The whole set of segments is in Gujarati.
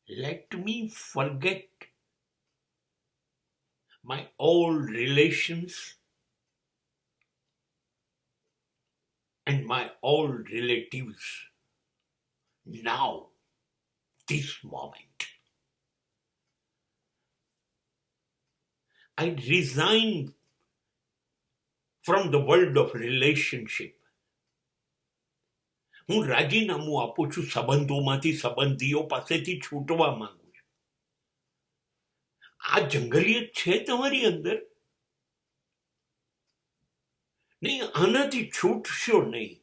Let me forget my old relations and my old relatives. Now, this moment. I resign from the world of relationship. હું રાજીનામું આપું છું સંબંધોમાંથી, સંબંધીઓ પાસેથી છૂટવા માંગુ છું. આ જંગલિયત છે તમારી અંદર નહીં, આનાથી છૂટશો નહીં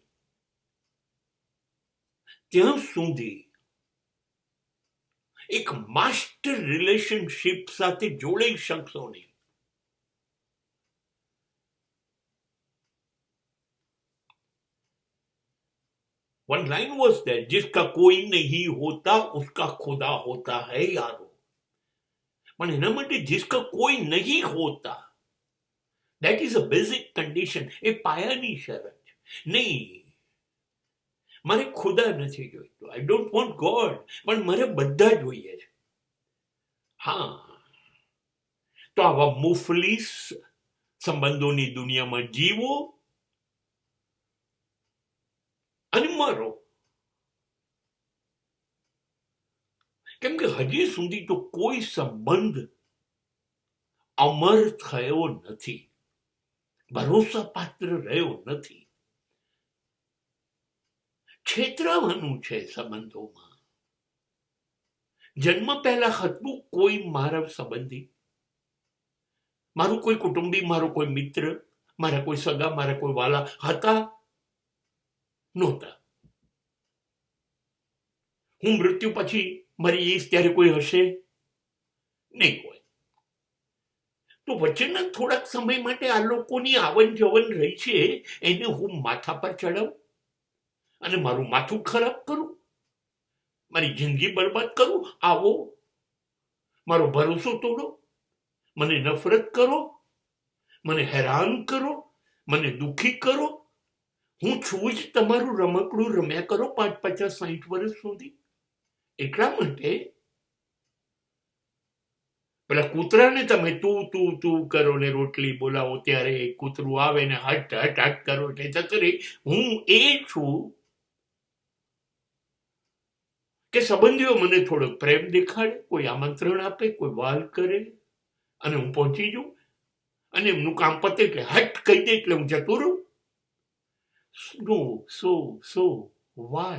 ત્યાં સુધી એક માસ્ટર રિલેશનશિપ સાથે જોડાઈ શકશો નહીં. One line was there, जिसका कोई नहीं होता उसका खुदा होता है यारो. પણ એના માટે जिसका कोई नहीं होता, that is a basic condition, એ પાયાની શરત. નહીં, મારે ખુદા નથી જોઈતું, I don't want God, પણ મારે બધા જોઈએ છે. હા, તો આવા મુફલીસ સંબંધોની દુનિયામાં જીવો અને મરો. કેમ કે હજી સુધી તો કોઈ સંબંધ અમર થયો નથી, ભરોસા પાત્ર રહ્યો નથી. છેતરાવાનું છે સંબંધોમાં. જન્મ પહેલા હતું કોઈ મારા સંબંધી, મારું કોઈ કુટુંબી, મારો કોઈ મિત્ર, મારા કોઈ સગા, મારા કોઈ વાલા હતા? નહોતા. હું મૃત્યુ પછી મરી જઈશ ત્યારે કોઈ હશે? નહીં હોય. તો વચ્ચેના થોડાક સમય માટે આ લોકોની આવન જવન રહી છે, એને હું માથા પર ચડાવું અને મારું માથું ખરાબ કરું, મારી જિંદગી બરબાદ કરું? આવો મારો ભરોસો તોડો, મને નફરત કરો, મને હેરાન કરો, મને દુઃખી કરો. હું છું જ તમારું રમકડું રમ્યા કરો 5, 50, 60 વર્ષ સુધી. એટલા માટે પેલા કૂતરાને તમે તું તું તું કરો ને રોટલી બોલાવો ત્યારે કૂતરું આવે ને હટ હટ હટ કરો એટલે જતો રહે. હું એ છું કે સંબંધીઓ મને થોડો પ્રેમ દેખાડે, કોઈ આમંત્રણ આપે, કોઈ વાલ કરે અને હું પહોંચી જાઉં અને એમનું કામ પતે એટલે હટ કહી દે એટલે હું જતો રહું. No, so, why?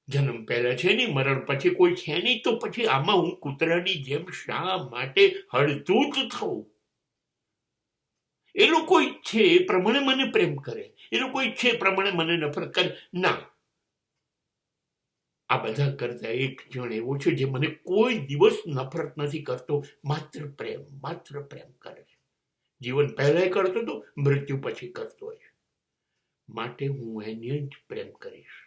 જન્મ પહેલા છે નહીં, મરણ પછી કોઈ છે નહીં, તો પછી આમાં હું કૂતરાની જેમ શા માટે હળધૂત થઉં? એ લોકો ઈચ્છે એ પ્રમાણે મને પ્રેમ કરે, એ લોકો ઈચ્છે એ પ્રમાણે મને નફરત કરે. ના, આ બધા કરતા એક જણ એવો છે જે મને કોઈ દિવસ નફરત નથી કરતો, માત્ર પ્રેમ કરે છે. જીવન પહેલા કરતો હતો, મૃત્યુ પછી કરતો હોય. માટે હું એને જ પ્રેમ કરીશ.